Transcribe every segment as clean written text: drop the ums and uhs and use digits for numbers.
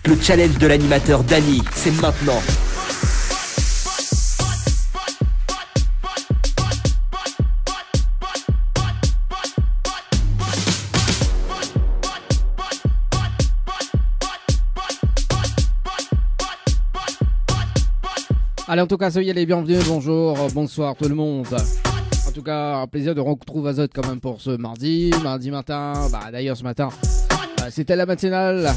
Le challenge de l'animateur Dany, c'est maintenant. Allez, en tout cas, soyez les bienvenus, bonjour, bonsoir tout le monde. En tout cas, un plaisir de retrouver Azote quand même pour ce mardi matin. Bah d'ailleurs ce matin, c'était la matinale.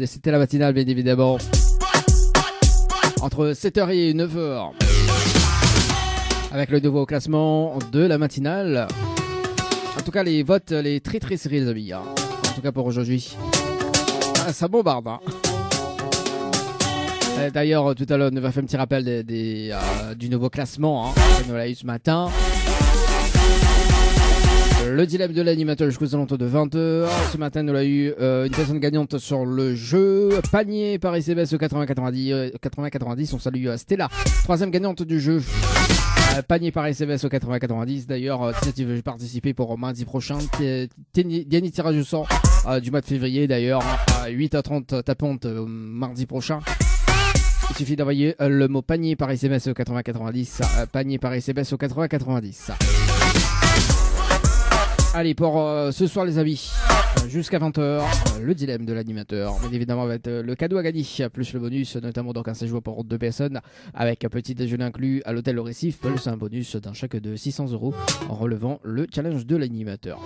C'était la matinale bien évidemment. Entre 7h et 9h. Avec le nouveau classement de la matinale. En tout cas, les votes, les très serrés les amis. En tout cas pour aujourd'hui. Ça bombarde hein. D'ailleurs, tout à l'heure, on va faire un petit rappel du nouveau classement qu'on a eu ce matin. Le dilemme de l'animateur jusqu'aux alentours de 20h. Ce matin, nous avons eu une personne gagnante sur le jeu. Panier par SMS 80-90. On salue Stella, troisième gagnante du jeu. Panier par SMS au 80-90. D'ailleurs, si tu veux participer pour mardi prochain, dernier tirage au sort du mois de février. D'ailleurs, à 8h30 tapante mardi prochain. Il suffit d'envoyer le mot panier par SMS au 80-90. Panier par SMS au 80-90. Allez, pour ce soir les amis, jusqu'à 20h, le dilemme de l'animateur. Bien évidemment, avec le cadeau à gagner, plus le bonus, notamment donc un séjour pour 2 personnes, avec un petit déjeuner inclus à l'hôtel au Récif, plus un bonus d'un chèque de 600 € en relevant le challenge de l'animateur.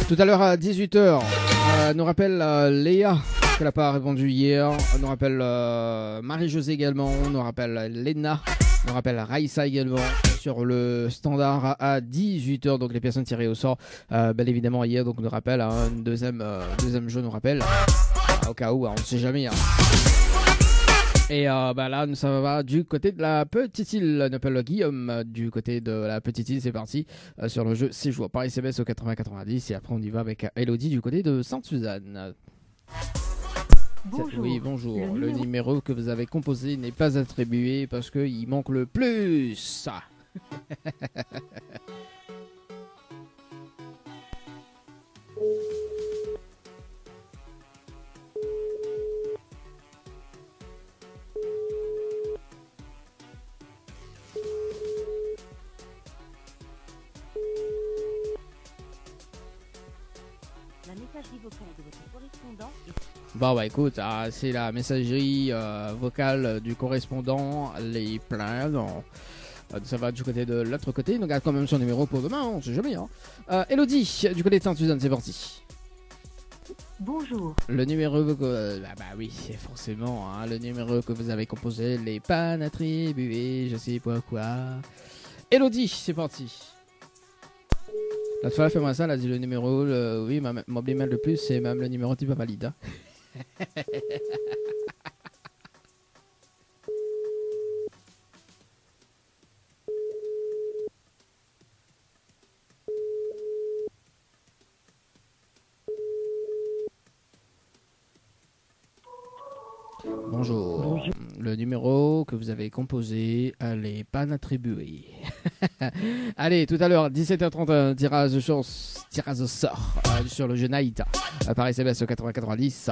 Tout à l'heure à 18h, nous rappelle Léa, qu'elle n'a pas répondu hier. Nous rappelle Marie-Josée également. Nous rappelle Léna. Nous rappelle Raïssa également sur le standard à 18h. Donc les personnes tirées au sort, bien évidemment hier. Donc nous rappelle un deuxième jeu, nous rappelle. Au cas où, on ne sait jamais. Et là, ça va du côté de la petite île. On appelle Guillaume du côté de la petite île. C'est parti sur le jeu séjour par SMS au 80-90. Et après, on y va avec Elodie du côté de Sainte-Suzanne. Bonjour. Oui, bonjour. Le numéro que vous avez composé n'est pas attribué parce qu'il manque le plus. Bon bah écoute, c'est la messagerie vocale du correspondant, les pleins. Ça va du côté de l'autre côté. On garde quand même son numéro pour demain, on sait jamais. Elodie, du côté de Sainte-Suzanne, c'est parti. Bonjour. Le numéro oui, c'est forcément le numéro que vous avez composé, les pannes attribuées, je sais pas quoi. Elodie, c'est parti. La fois, fais-moi ça, elle a dit le numéro, oui, m'oublie même le plus, c'est même le numéro type valide. Bonjour. Le numéro que vous avez composé, elle n'est pas attribuée. Allez, tout à l'heure, 17h30, tirage au sort sur le jeu Naïta par SMS 80-90.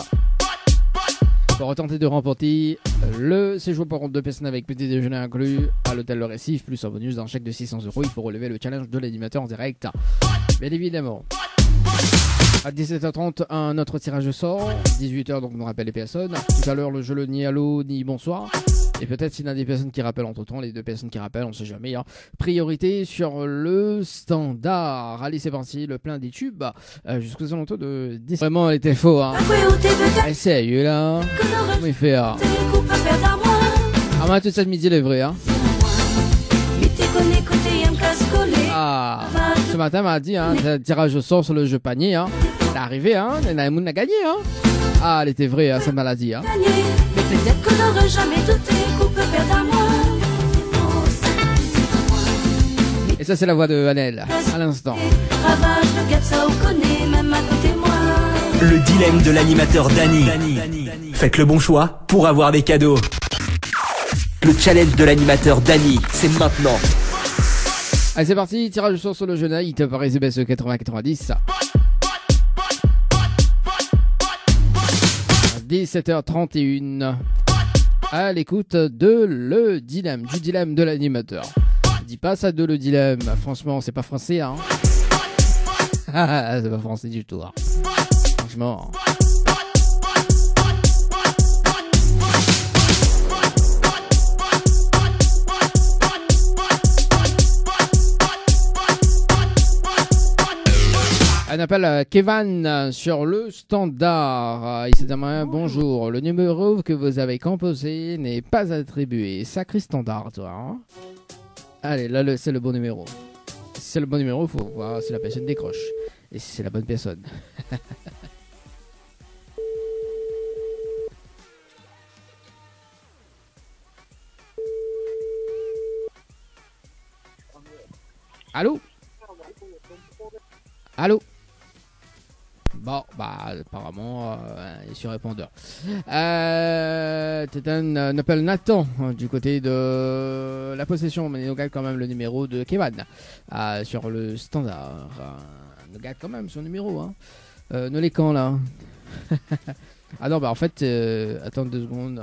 Pour retenter de remporter le séjour pour 2 personnes avec petit déjeuner inclus à l'hôtel Le Récif, plus un bonus d'un chèque de 600 €, il faut relever le challenge de l'animateur en direct. Bien évidemment. À 17h30, un autre tirage au sort. 18h, donc on rappelle les personnes. Tout à l'heure, le jeu le ni allô ni bonsoir. Et peut-être s'il y a des personnes qui rappellent entre temps, les 2 personnes qui rappellent, on sait jamais. Priorité sur le standard. Allez, c'est parti, le plein des tubes. Jusqu'aux alentours de 10. Vraiment, elle était faux. Sérieux là. Comment il fait moi, toute cette midi, elle est vraie. Ce matin, m'a dit, tirage au sort sur le jeu panier. Elle est arrivée, Naïmoun a gagné. Elle était vraie, cette maladie. Mais peut-être qu'on n'aurait jamais douté qu'on peut perdre un mois. Et ça, c'est la voix de Annelle, à l'instant. Ravage, le gars de ça, on connaît, même à côté de moi. Le dilemme de l'animateur Dany. Faites le bon choix pour avoir des cadeaux. Le challenge de l'animateur Dany, c'est maintenant. Allez, c'est parti, tirage au sort sur le jeu Night par SBS 80-90. 17h31. À l'écoute de le dilemme, du dilemme de l'animateur. Dis pas ça de le dilemme, franchement, c'est pas français, hein. C'est pas français du tout, hein. Franchement. Un appel à Kevin sur le standard. Il s'est dit bonjour. Le numéro que vous avez composé n'est pas attribué. Sacré standard, toi. Hein. Allez, là, c'est le bon numéro. Si c'est le bon numéro, il faut voir si la personne décroche. Et si c'est la bonne personne. Allô? Allô? Bon, bah, apparemment, il est sur répondeur. C'est un appel Nathan du côté de la possession, mais il nous garde quand même le numéro de Kevin sur le standard. Il nous garde quand même son numéro. Hein. Nous les camps là. Ah non, bah en fait, attends 2 secondes.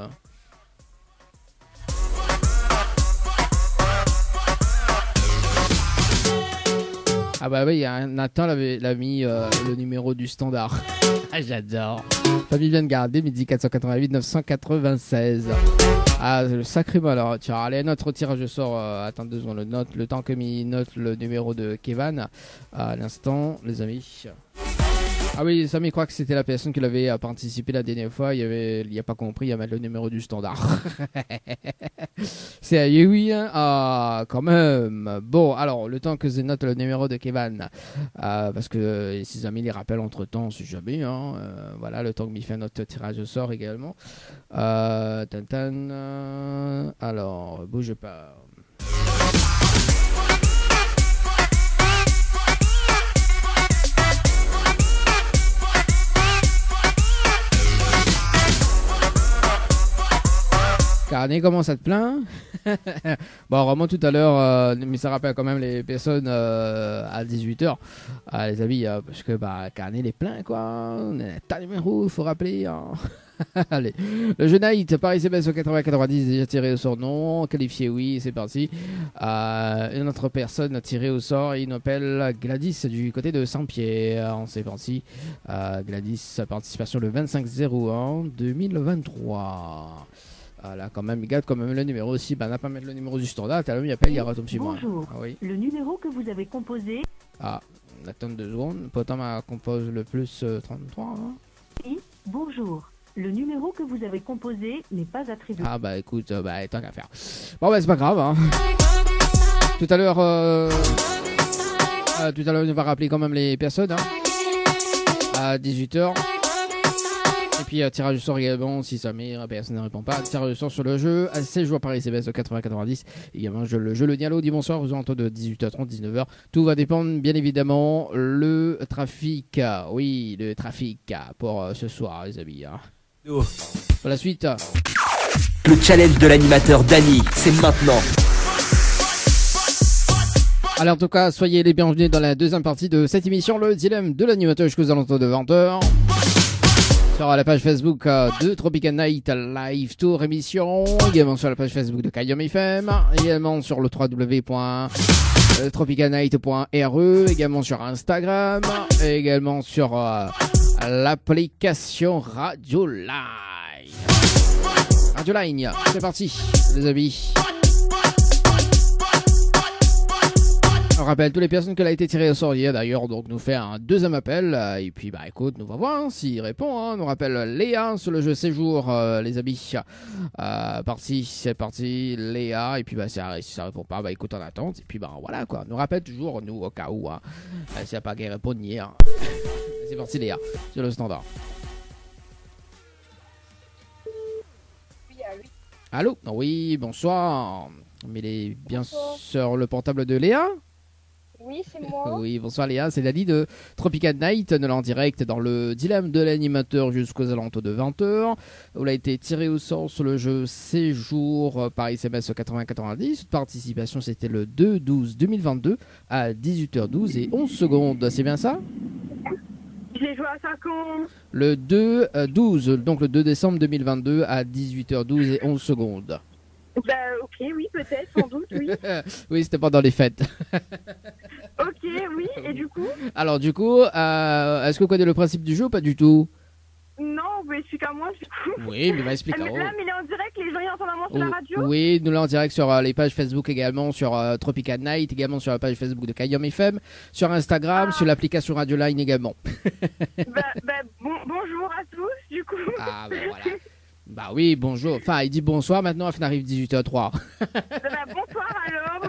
Ah bah oui, Nathan l'a mis le numéro du standard. Ah, j'adore. Famille vient de garder, midi 488 996. Ah, le sacré malheur. Tiens, allez, notre tirage sort. Attends 2 secondes, le temps que m'y note le numéro de Kevin. À l'instant, les amis. Ah oui, Samy croit que c'était la personne qui l'avait participé la dernière fois. Il a pas compris, il a mis le numéro du standard. C'est à oui, hein. Ah, quand même. Bon, alors, le temps que je note le numéro de Kevin, parce que ses amis les rappellent entre temps, si jamais. Hein. Voilà, le temps que m'y fait notre tirage au sort également. Alors, bouge pas. Carnet, comment ça te plaint? Bon, vraiment tout à l'heure, mais ça rappelle quand même les personnes à 18h, les amis, parce que Carnet est plein, quoi. T'as le numéro, il faut rappeler. Hein. Allez, le jeu Night, Paris CBS au 80-90, déjà tiré au sort, non. Qualifié, oui, c'est parti. Une autre personne tirée au sort, il nous appelle Gladys du côté de Saint-Pierre. C'est parti. Gladys, participation le 25-01 2023. Là, quand même, il garde quand même le numéro aussi. N'a pas mettre le numéro du standard. T'as il appelle, il retombe sur moi. Bonjour. Ah, oui. Le numéro que vous avez composé. Attends 2 secondes. Pourtant, ma compose le plus 33. Hein. Oui, bonjour. Le numéro que vous avez composé n'est pas attribué. Ah, bah écoute, tant qu'à faire. Bon, c'est pas grave. Hein. Tout à l'heure, on va rappeler quand même les personnes. Hein. À 18h. Et puis tirage du sort également si ça met personne ne répond pas. Tirage du sort sur le jeu. 16 joueurs par CBS de 80-90. Également le jeu le Dialo dimanche soir aux alentours de 18h30 19h. Tout va dépendre bien évidemment le trafic. Oui, le trafic pour ce soir les amis. Hein. Pour la suite. Le challenge de l'animateur Dany, c'est maintenant. Alors en tout cas, soyez les bienvenus dans la deuxième partie de cette émission, le dilemme de l'animateur jusqu'aux alentours de 20h. Sur la page Facebook de Tropical Night Live Tour émission, également sur la page Facebook de Kayom FM, également sur le www.tropicalnight.re, également sur Instagram, également sur l'application Radio Line. Radio Line, c'est parti les amis. On rappelle toutes les personnes qu'elle a été tirée au sort hier d'ailleurs, donc nous fait un deuxième appel et puis écoute, nous va voir hein, s'il répond. Hein. Nous rappelle Léa sur le jeu Séjour, les amis. C'est parti, Léa et puis si ça répond pas, écoute en attente et puis voilà quoi. Nous rappelle toujours nous au cas où, hein, s'il n'y a pas qu'à répondre hier. C'est parti Léa sur le standard. Allô? Oui, bonsoir. Mais il est bien sur le portable de Léa? Oui, c'est moi. Oui, bonsoir Léa, c'est Dani de Tropical Night, nous en direct dans le dilemme de l'animateur jusqu'aux alentours de 20h. Où il a été tiré au sort sur le jeu Séjour par SMS au 80-90. Participation, c'était le 2-12-2022 à 18h12 et 11 secondes. C'est bien ça? J'ai joué à 50. Le 2-12, donc le 2 décembre 2022 à 18h12 et 11 secondes. Bah, ok, oui, peut-être, sans doute, oui. Oui, c'était pendant les fêtes. Ok, oui, et du coup? Alors du coup, est-ce que vous connaissez le principe du jeu ou pas du tout? Non, vous pouvez expliquer à moi, du coup. Oui, mais va expliquer. Mais là, mais il est en direct, les gens ils entendent à moi sur la radio? Oui, nous l'en direct sur les pages Facebook également, sur Tropical Night, également sur la page Facebook de Kayom FM, sur Instagram, sur l'application Radio Line également. Bonjour à tous, du coup. Ah, bah voilà. Bah oui, bonjour. Enfin, il dit bonsoir, maintenant il arrive 18h03. Bonsoir alors.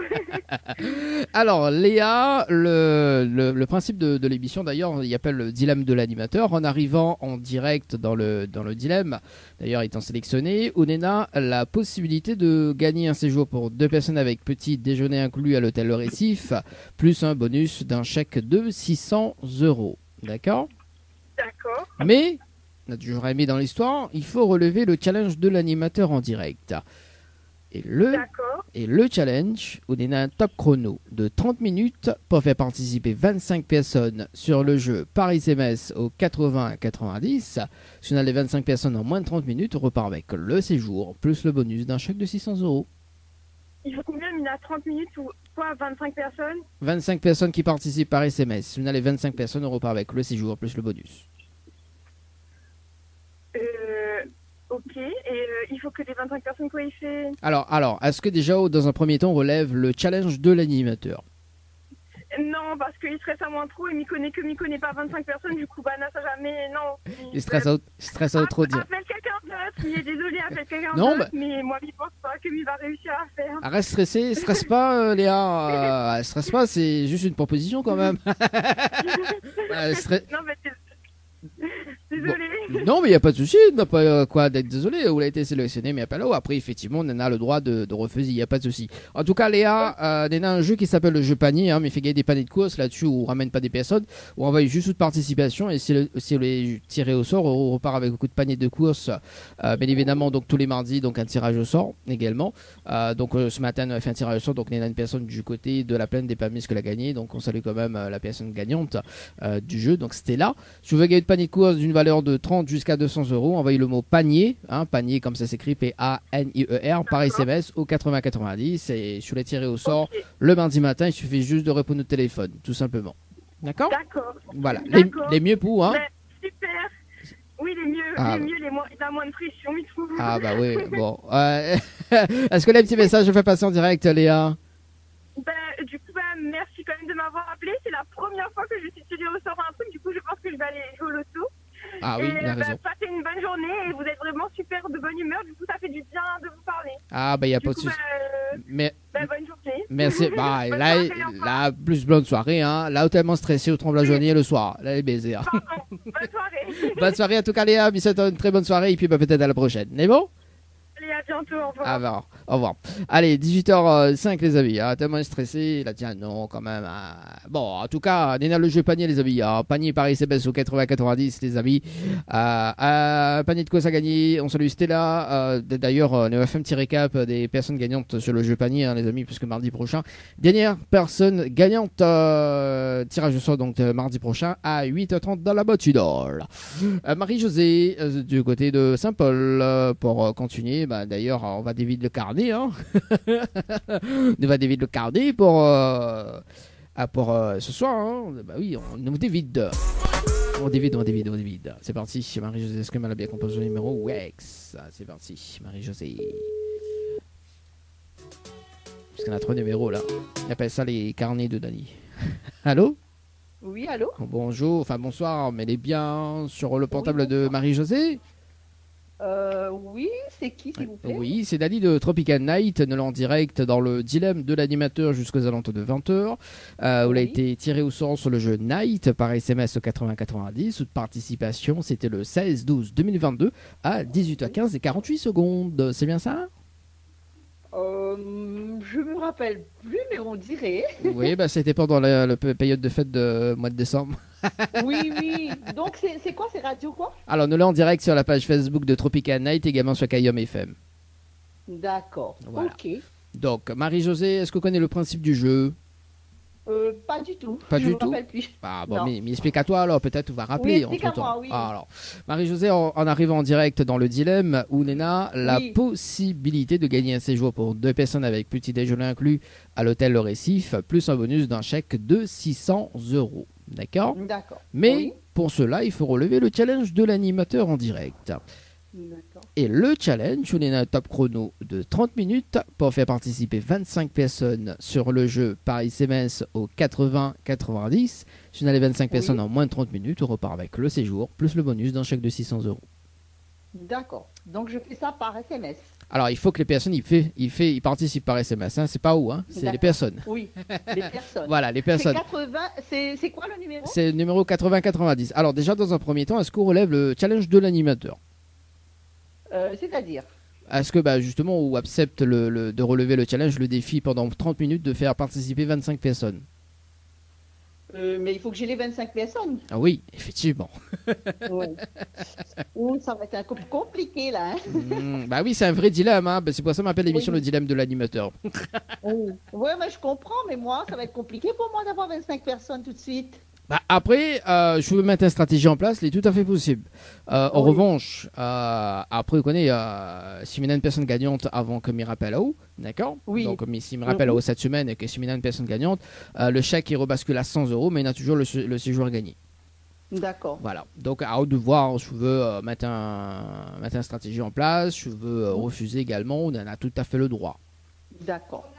Alors, Léa, le principe de l'émission, d'ailleurs, il appelle le dilemme de l'animateur. En arrivant en direct dans le dilemme, d'ailleurs, étant sélectionné, Onena a la possibilité de gagner un séjour pour 2 personnes avec petit déjeuner inclus à l'hôtel Le Récif, plus un bonus d'un chèque de 600 €. D'accord? D'accord. Mais, on a toujours aimé dans l'histoire, il faut relever le challenge de l'animateur en direct. Et le challenge, on est un top chrono de 30 minutes pour faire participer 25 personnes sur le jeu par SMS au 80-90. Si on a les 25 personnes en moins de 30 minutes, on repart avec le séjour plus le bonus d'un chèque de 600 €. Il faut combien? Il a 30 minutes ou quoi? 25 personnes? 25 personnes qui participent par SMS. Si on a les 25 personnes, on repart avec le séjour plus le bonus. Ok, et il faut que les 25 personnes, quoi, il fait? Alors, est-ce que déjà, dans un premier temps, on relève le challenge de l'animateur? Non, parce qu'il stresse à moins trop et m'y connaît pas 25 personnes, du coup, ça jamais, non. Il stresse à trop dire. Appelle quelqu'un d'autre, il est désolé, appelle quelqu'un Non, d'autre, mais moi, je pense pas qu'il va réussir à faire. Arrête stressé, stresse pas Léa, stresse pas, c'est juste une proposition quand même. Non, mais désolé. Bon. Non, mais il n'y a pas de souci, n'a pas quoi d'être désolé. Vous l'avez été sélectionné, mais pas là. Après, effectivement, on a le droit de refuser, il n'y a pas de souci. En tout cas, Léa, on a un jeu qui s'appelle le jeu panier, hein, mais il fait gagner des paniers de course là-dessus, où on ramène pas des personnes, où on va juste de participation. Et si on est tiré au sort, on repart avec beaucoup de paniers de course, bien évidemment, donc tous les mardis, donc un tirage au sort également. Donc ce matin, on a fait un tirage au sort, donc on a une personne du côté de la plaine des Palmiers qui l'a gagné. Donc on salue quand même la personne gagnante du jeu, donc c'était là. Si vous voulez gagner de panier de course d'une valeur de 30 jusqu'à 200 €, envoyez le mot panier, hein, panier comme ça s'écrit, P-A-N-I-E-R, par SMS au 80-90 et sur les tirés au sort le mardi matin, il suffit juste de répondre au téléphone, tout simplement. D'accord? D'accord. Voilà, D'accord. les mieux pour, hein. Super. Oui, les mieux, il a moins de pression, il trouve. Ah bah oui, bon. Est-ce que les petits messages je fais passer en direct, Léa? Du coup, merci quand même de m'avoir appelé. C'est la première fois que je suis tirée au sort un truc. Du coup, je pense que je vais aller jouer au loto. Ah oui, il a raison. Passez une bonne journée et vous êtes vraiment super de bonne humeur. Du coup, ça fait du bien de vous parler. Ah bah il n'y a pas de souci. Mais bonne journée. Merci. Bah, là, plus bonne soirée. Hein. Là, tellement stressé au tremble la journée le soir. Là, les baisers. Pardon. Bonne soirée. Bonne soirée en tout cas, Léa. Bisous, une très bonne soirée. Et puis peut-être à la prochaine. C'est bon? Allez, à bientôt. Au revoir. Alors, au revoir. Allez, 18h05 les amis, tellement stressé, là tiens non quand même. Bon, en tout cas, on a le jeu panier les amis, panier par SMS au 80-90 les amis. Panier de quoi ça gagner, on salue Stella. D'ailleurs, on a fait un petit récap des personnes gagnantes sur le jeu panier les amis, puisque mardi prochain, dernière personne gagnante, tirage au sort donc mardi prochain à 8h30 dans la boîte d'or. Marie-Josée du côté de Saint-Paul pour continuer. D'ailleurs, on va dévider le carnet. Hein. On va dévider le carnet pour ce soir. Hein. Bah oui, on dévide. On dévide. C'est parti. Marie-Josée, est-ce qu'elle a bien composé le numéro? Wex. C'est parti. Marie-Josée. Parce qu'on a 3 numéros là. On appelle ça les carnets de Dani. Allô? Oui, allô? Bonjour, enfin bonsoir, mais elle est bien sur le portable de Marie-Josée? Oui, c'est qui s'il vous plaît? Oui, c'est Dani de Tropical Night, nous en direct dans le dilemme de l'animateur jusqu'aux alentours de 20h. Où il a été tiré au sort sur le jeu Night par SMS au 80-90. Toute participation, c'était le 16-12-2022 à 18h15 et 48 secondes. C'est bien ça? Je me rappelle plus, mais on dirait. Oui, bah, c'était pendant la période de fête de mois de décembre. Oui, oui. Donc, c'est quoi? C'est radio quoi? Alors, nous l'avons en direct sur la page Facebook de Tropical Night, également sur Kayom FM. D'accord. Voilà. Ok. Donc, Marie-Josée, est-ce que vous connaissez le principe du jeu? Pas du tout. Pas je du me tout. rappelle plus. Ah, bon, Non. mais explique à toi alors, peut-être on va rappeler Oui, explique à entre-temps. moi, oui. Ah, alors, Marie-Josée, en arrivant en direct dans le dilemme, où Léna la Oui. possibilité de gagner un séjour pour 2 personnes avec petit déjeuner inclus à l'hôtel Le Récif, plus un bonus d'un chèque de 600 €. D'accord? D'accord. Mais Oui. pour cela, il faut relever le challenge de l'animateur en direct. D'accord. Et le challenge, on est un top chrono de 30 minutes pour faire participer 25 personnes sur le jeu par SMS au 80-90. Si on a les 25 personnes en moins de 30 minutes, on repart avec le séjour, plus le bonus d'un chèque de 600 €. D'accord. Donc, je fais ça par SMS. Alors, il faut que les personnes ils participent par SMS. Hein. C'est pas où, hein. C'est les D'accord. personnes. Oui, les personnes. Voilà, les C'est personnes. 80. C'est quoi le numéro? C'est le numéro 80-90. Alors, déjà, dans un premier temps, est-ce qu'on relève le challenge de l'animateur? C'est-à-dire? Est-ce que justement on accepte de relever le challenge, le défi pendant 30 minutes de faire participer 25 personnes? Mais il faut que j'ai les 25 personnes. Ah oui, effectivement. Ouais. Ça va être un peu compliqué là. Hein. Bah oui, c'est un vrai dilemme. Hein. C'est pour ça qu'on appelle l'émission le dilemme de l'animateur. Ouais, mais je comprends, mais moi, ça va être compliqué pour moi d'avoir 25 personnes tout de suite. Après, je veux mettre une stratégie en place, c'est tout à fait possible. En revanche, après, vous connaissez, si on a une personne gagnante avant que m'y rappelle haut, d'accord? Oui. Donc, si me rappelle haut cette semaine et que si on a une personne gagnante, le chèque il rebascule à 100 €, mais il a toujours le séjour gagné. D'accord. Voilà. Donc, à haut de voir, je veux mettre une stratégie en place, je veux refuser également, on en a tout à fait le droit. D'accord.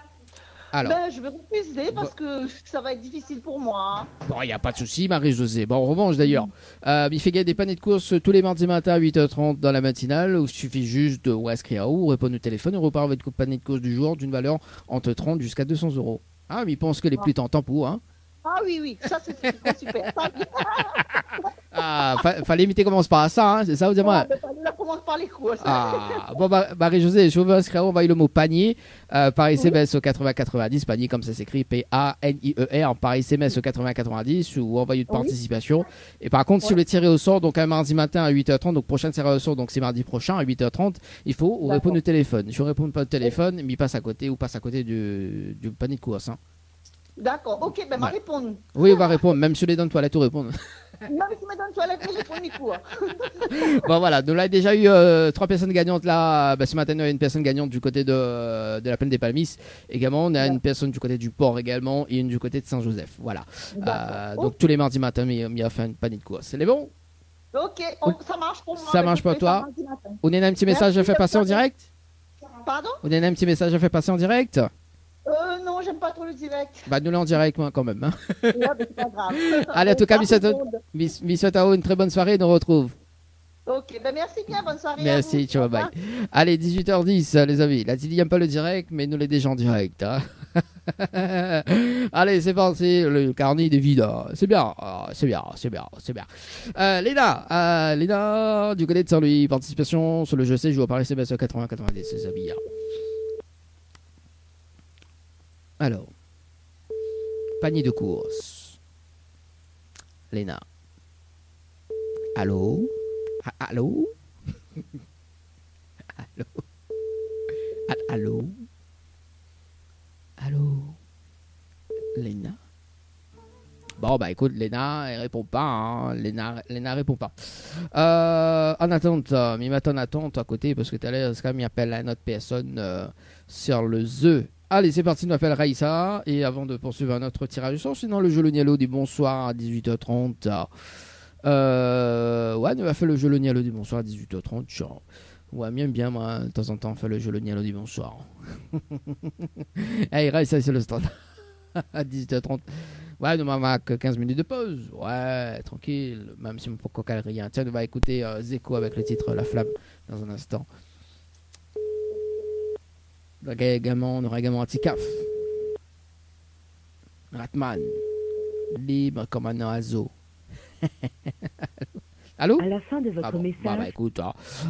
Alors. Je vais refuser parce que ça va être difficile pour moi. Bon, il n'y a pas de souci, Marie-Josée. Bon, en revanche, d'ailleurs, il fait gagner des paniers de courses tous les mardis matin à 8h30 dans la matinale. Où il suffit juste de vous inscrire ou répondre au téléphone et repart avec votre panier de courses du jour d'une valeur entre 30 jusqu'à 200 €. Ah, mais il pense que les plus tentants pour, hein. Ah oui, ça c'est super. Fallait imiter commence par ça, hein, c'est ça, vous dites moi. Là, commence par les courses. Bon, Marie-Josée, je veux inscrire, on va le mot panier par SMS au 80-90, panier comme ça s'écrit, P-A-N-I-E-R, par SMS au 80-90 ou envoyer de participation. Et par contre, si vous le tirez au sort, donc un mardi matin à 8h30, donc prochain tirage au sort, donc c'est mardi prochain à 8h30, il faut répondre au téléphone. Si on ne répond pas au téléphone, il passe à côté ou passe à côté du panier de course. Hein. D'accord, ok, on va répondre. Oui, on va répondre, même si les dans le toilette, on répond. Même si mes dans le toilette, je réponds ni quoi. Bon voilà, nous là déjà eu 3 personnes gagnantes là. Ce matin, on a une personne gagnante du côté de la plaine des Palmis. Également, on a une personne du côté du port également et une du côté de Saint-Joseph. Voilà. Donc tous les mardis matins, il a fait une panier de course. C'est bon? Ok, ça marche pour moi. Ça marche pour toi? On a un petit message à faire passer en direct? Pardon? On a un petit message à faire passer en direct? Non, j'aime pas trop le direct. Nous l'en direct quand même. Hein. Ouais, mais c'est pas grave. Allez, en tout cas, Miss Tao, une très bonne soirée, nous retrouve. Ok, merci bien, bonne soirée. Merci, ciao, bye. Allez, 18h10, les amis. Là, il n'y a pas le direct, mais nous, les déjà en direct. Hein. Allez, c'est parti, le carnet est vide. C'est bien, c'est bien. Léna, du côté de Saint-Louis, participation sur le jeu C, je vous parler CBS 80-90, c'est amis. Alors, panier de course. Léna. Allô? Allô? Allô? Allô? Léna? Bon, écoute, Léna, elle répond pas. Hein. Léna répond pas. En attente, il m'attend en attente à côté parce que tout à l'heure, c'est quand même, il appelle une autre personne sur le ZE. Allez, c'est parti, nous appelle Raïssa. Et avant de poursuivre un autre tirage au sort, sinon le jeu Le Nialo dit bonsoir à 18h30. Ouais, nous va faire le jeu Le Nialo dit bonsoir à 18h30. Genre. Ouais, bien, moi, de temps en temps, on fait le jeu Le Nialo dit bonsoir. Hey, Raïssa, c'est le standard. À 18h30. Ouais, nous avons que 15 minutes de pause. Ouais, tranquille. Même si on ne peut pas rien. Tiens, on va écouter Zeko avec le titre La Flamme dans un instant. On aura également Anticaf. Ratman. Libre comme un oiseau. Allô? À la fin de votre Ah bon, message, bah écoute,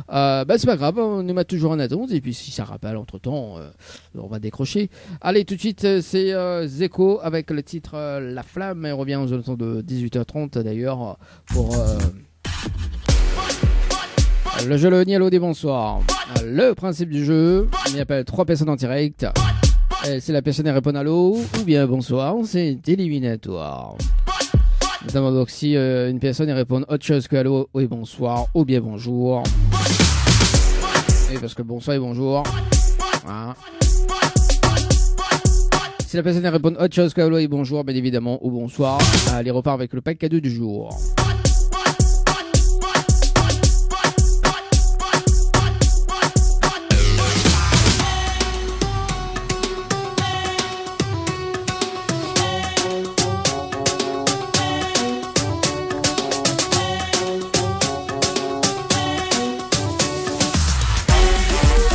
c'est pas grave, on nous met toujours en attente, et puis si ça rappelle entre-temps, on va décrocher. Allez, tout de suite, c'est Zeko avec le titre La Flamme, et on revient aux alentours de 18h30 d'ailleurs, pour le jeu Le Nialo des bonsoirs. Le principe du jeu, il appelle 3 personnes en direct, et si la personne répond allô, ou bien bonsoir, c'est éliminatoire. Notamment donc si une personne répond autre chose que allô et bonsoir ou bien bonjour. Oui, parce que bonsoir et bonjour. Voilà. Si la personne répond autre chose que allô et bonjour, bien évidemment, ou bonsoir, elle repart avec le pack cadeau du jour.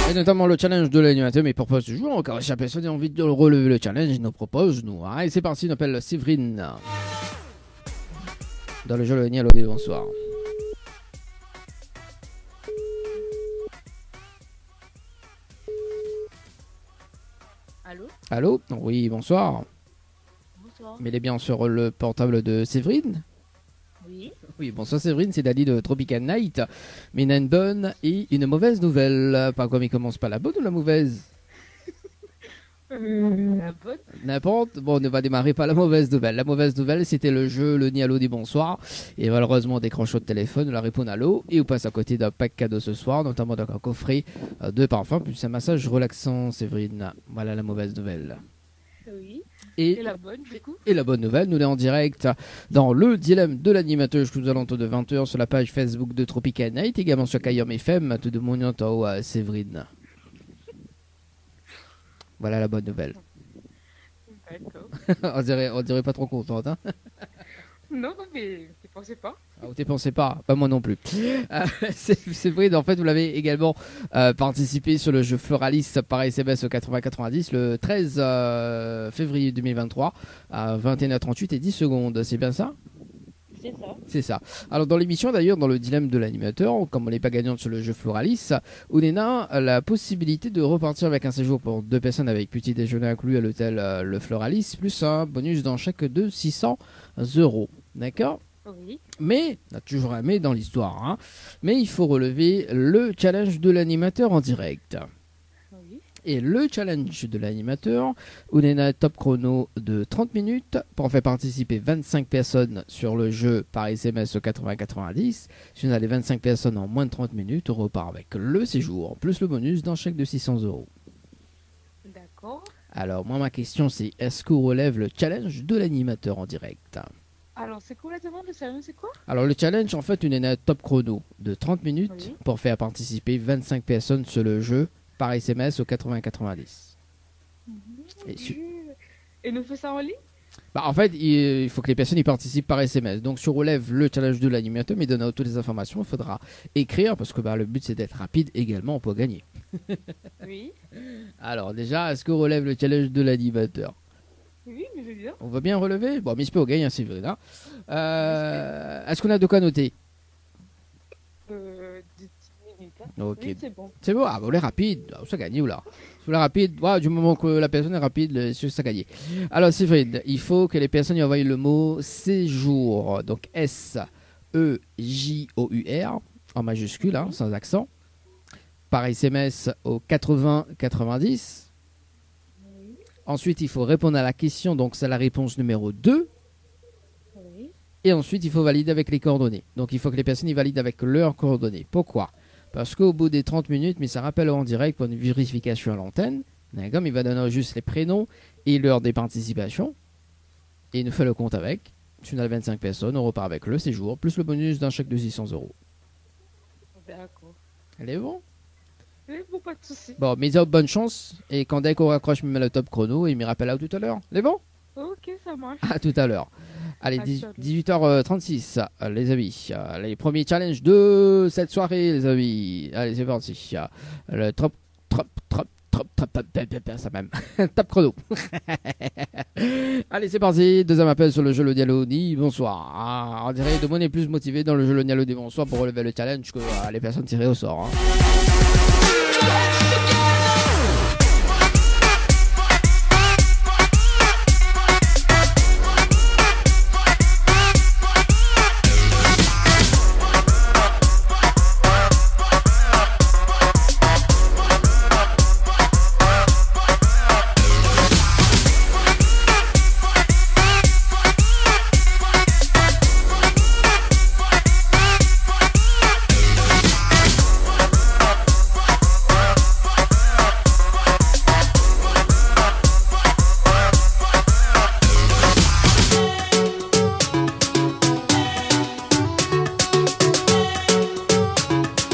Et notamment le challenge de l'animateur, mais propose toujours, encore si la personne a envie de relever le challenge, il nous propose, nous. Allez, c'est parti, on appelle Séverine. Dans le jeu Le Nialo des bonsoir. Allô? Allô? Oui, bonsoir. Bonsoir. Mais il est bien sur le portable de Séverine? Oui. Oui, bonsoir Séverine, c'est Dali de Tropical Night. Mais il y a une bonne et une mauvaise nouvelle. Par quoi il commence pas, la bonne ou la mauvaise? La bonne. N'importe. Bon, on va démarrer par la mauvaise nouvelle. La mauvaise nouvelle, c'était le jeu Le Nialo des bonsoirs. Et malheureusement, on décroche au téléphone, on la répond allô. Et on passe à côté d'un pack cadeau ce soir, notamment d'un coffret de parfums, plus un massage relaxant, Séverine. Voilà la mauvaise nouvelle. Oui. Et Et la bonne, du coup? la bonne nouvelle, nous sommes en direct dans le dilemme de l'animateur jusqu'aux alentours de 20h sur la page Facebook de Tropical Night, également sur Kayom FM, tout de mon à Séverine. Voilà la bonne nouvelle. D'accord. on dirait pas trop contente, hein? Non, mais tu pensais pas? Ah, vous ne pensez pas? Pas moi non plus. C'est vrai, en fait, vous l'avez également participé sur le jeu Floralist par SMS au 8090 le 13 février 2023 à 21h38 et 10 secondes. C'est bien ça? C'est ça. C'est ça. Alors dans l'émission d'ailleurs, dans le dilemme de l'animateur, comme on n'est pas gagnante sur le jeu Floralis, Ounena a la possibilité de repartir avec un séjour pour 2 personnes avec petit déjeuner inclus à l'hôtel le Floralis, plus un bonus dans chaque de 600 €. D'accord? Oui. Mais, on a toujours un mais dans l'histoire, hein, mais il faut relever le challenge de l'animateur en direct. Oui. Et le challenge de l'animateur, Ounena top chrono de 30 minutes pour faire participer 25 personnes sur le jeu par SMS au 80-90. Si on a les 25 personnes en moins de 30 minutes, on repart avec le séjour, plus le bonus d'un chèque de 600 €. D'accord. Alors, moi, ma question, c'est est-ce qu'on relève le challenge de l'animateur en direct? Alors, c'est quoi la demande de sérieux? C'est quoi? Alors, le challenge, en fait, Ounena top chrono de 30 minutes Oui. pour faire participer 25 personnes sur le jeu par SMS au 80-90. Et nous fait ça en ligne? Bah, en fait, il faut que les personnes y participent par SMS. Donc, si on relève le challenge de l'animateur, mais donne toutes les informations, il faudra écrire parce que le but c'est d'être rapide également pour gagner. Oui. Alors, déjà, est-ce qu'on relève le challenge de l'animateur? Oui, mais je veux bien. On va bien relever? Bon, Miss P, on gagne, hein, c'est vrai. Là. Est-ce qu'on a de quoi noter? 10 minutes. Hein. Ok. Oui, c'est bon. C'est bon, ah, on est rapide. Ah, ça gagne ou là? Si vous êtes rapide, ouais, du moment que la personne est rapide, ça gagne. Alors, c'est vrai, il faut que les personnes y envoient le mot séjour. Donc, S-E-J-O-U-R, en majuscule, hein, sans accent. Par SMS au 80-90. Ensuite, il faut répondre à la question, donc c'est la réponse numéro 2. Oui. Et ensuite, il faut valider avec les coordonnées. Donc, il faut que les personnes y valident avec leurs coordonnées. Pourquoi? Parce qu'au bout des 30 minutes, mais ça rappelle en direct pour une vérification à l'antenne, d'accord, il va donner juste les prénoms et l'heure des participations. Et il nous fait le compte avec. Si on a 25 personnes, on repart avec le séjour, plus le bonus d'un chèque de 600 €. D'accord. Elle est bon? Oui, bon, pas de soucis. Bon, mais bonne chance. Et quand dès qu'on raccroche, me met le top chrono et il me rappelle à tout à l'heure. Elle est bon? Ok, ça marche. À tout à l'heure. Allez, À tout à l'heure. 18h36, les amis. Les premiers challenges de cette soirée, les amis. Allez, c'est parti. Le trop Ça même. Top chrono. Allez, c'est parti. Deuxième appel sur le jeu Le Dialodi. Bonsoir. Ah, on dirait que Demo est plus motivé dans le jeu Le Dialodi. Bonsoir pour relever le challenge que les personnes tirées au sort. Hein.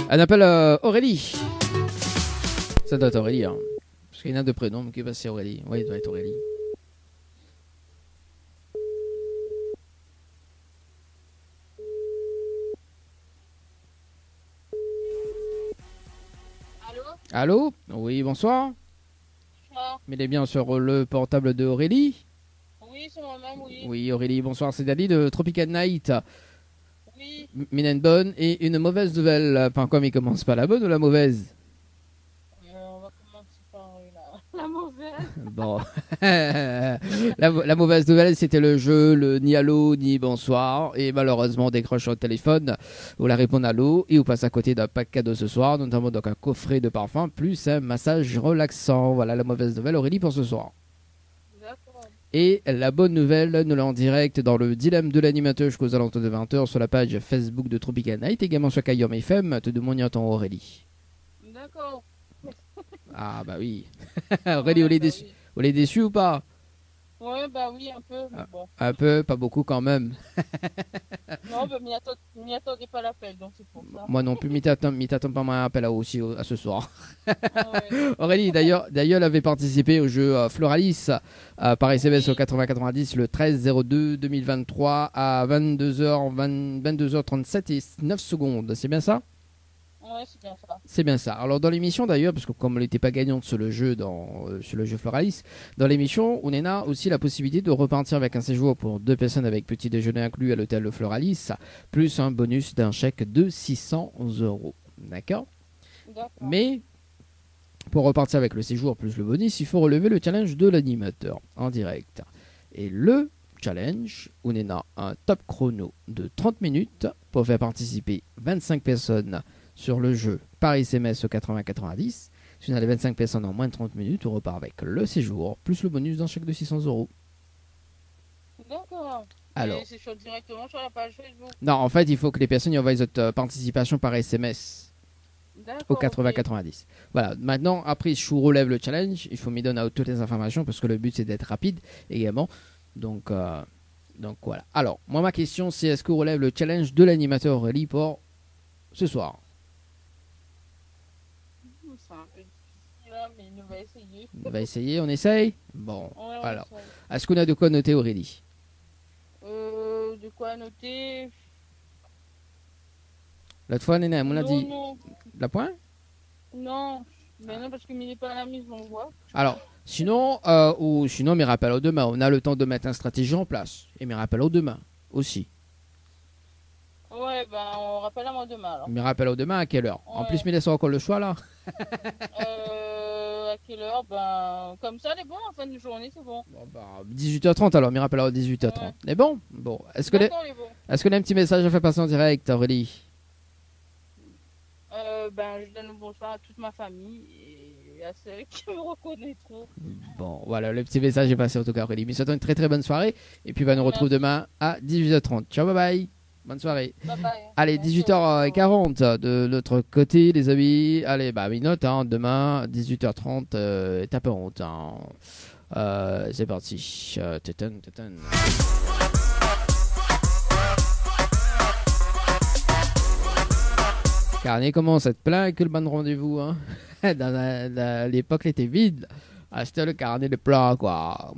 On appelle Aurélie. Ça doit être Aurélie, hein. Parce qu'il y en a deux prénoms, mais qui va c'est Aurélie. Oui, il doit être Aurélie. Allô? Allô? Oui, bonsoir. Bonsoir. Mais il est bien sur le portable de Aurélie? Oui, c'est moi-même, oui. Oui, Aurélie, bonsoir. C'est Dali de Tropical Night. Oui. Mine une bonne et une mauvaise nouvelle. Enfin, comme il commence pas la bonne ou la mauvaise? On va commencer par la mauvaise. Bon. la mauvaise nouvelle, c'était le jeu, le ni allô ni bonsoir. Et malheureusement, on décroche au téléphone ou la répond allô et on passe à côté d'un pack cadeau ce soir, notamment donc un coffret de parfum plus un massage relaxant. Voilà la mauvaise nouvelle, Aurélie, pour ce soir. D'accord. Et la bonne nouvelle, nous l'avons en direct dans le dilemme de l'animateur jusqu'aux alentours de 20h sur la page Facebook de Tropical Night, également sur Kayom FM. Te demande à ton Aurélie. D'accord. Ah bah oui. Aurélie, Ouais, on est bah déçu. oui. On est déçu ou pas? Ouais, bah oui, un peu, mais bon. Un peu, pas beaucoup quand même. Non, bah, m'y attendais pas l'appel, donc c'est pour ça. Moi non plus, m'y t'attends pas mal appel aussi à ce soir. Ah ouais. Aurélie, d'ailleurs, elle avait participé au jeu Floralis par SMS au 8090 le 13-02-2023 à 22h37 et 9 secondes. C'est bien ça? Ouais, c'est bien ça. C'est bien ça. Alors dans l'émission d'ailleurs, parce que comme elle n'était pas gagnante sur le jeu Floralis, dans l'émission, on a aussi la possibilité de repartir avec un séjour pour 2 personnes avec petit déjeuner inclus à l'hôtel de Floralis, plus un bonus d'un chèque de 600 €. D'accord? D'accord. Mais pour repartir avec le séjour plus le bonus, il faut relever le challenge de l'animateur en direct. Et le challenge, on a un top chrono de 30 minutes pour faire participer 25 personnes sur le jeu par SMS au 8090. Si on a les 25 personnes en moins de 30 minutes, on repart avec le séjour plus le bonus d'un chèque de 600 €. D'accord. Alors, Et c'est directement sur la page Facebook. non, en fait, il faut que les personnes y envoient votre participation par SMS D'accord. au ok. 8090. Voilà, maintenant, après, je vous relève le challenge. Il faut me donner toutes les informations parce que le but, c'est d'être rapide également. Donc voilà. Alors, moi, ma question, c'est est-ce que vous relève le challenge de l'animateur Aurélie pour ce soir? C'est un peu difficile, là, mais on va essayer. On va essayer, on essaye? Bon, Ouais, on alors, essaye. est-ce qu'on a de quoi noter, Aurélie? De quoi noter? L'autre fois, Néné, on a Non, dit non, la pointe? non. Mais non, parce qu'il n'est pas à la maison, on voit. Alors, sinon, mes rappels au demain. On a le temps de mettre une stratégie en place. Et mes rappels au demain aussi. Ouais, ben, on rappelle à moi demain, alors. Mes rappels au demain à quelle heure? En Ouais. plus, me laisse encore le choix là. À quelle heure? Ben, comme ça, c'est bon, en fin de journée, c'est bon. Bon, bah, 18h30 alors, mes rappels à 18h30. Ouais. C'est bon? Bon. Est-ce que D'accord, il est bon. est-ce qu'on a un petit message à faire passer en direct, Aurélie? Ben, je donne le bonsoir à toute ma famille et à ceux qui me reconnaîtront. Bon, voilà, le petit message est passé en tout cas, Aurélie. Mais souhaitons une très très bonne soirée. Et puis, on nous retrouve demain à 18h30. Ciao, bye bye. Bonne soirée. Bye bye. Allez, 18h40 de l'autre côté, les amis. Allez, bah, minute, hein, demain, 18h30, tape honte. Hein. C'est parti. Tétane, tétane. Carnet commence à être plein que le bon rendez-vous. Hein. L'époque, il était vide. Ah, c'était le carnet de plein, quoi.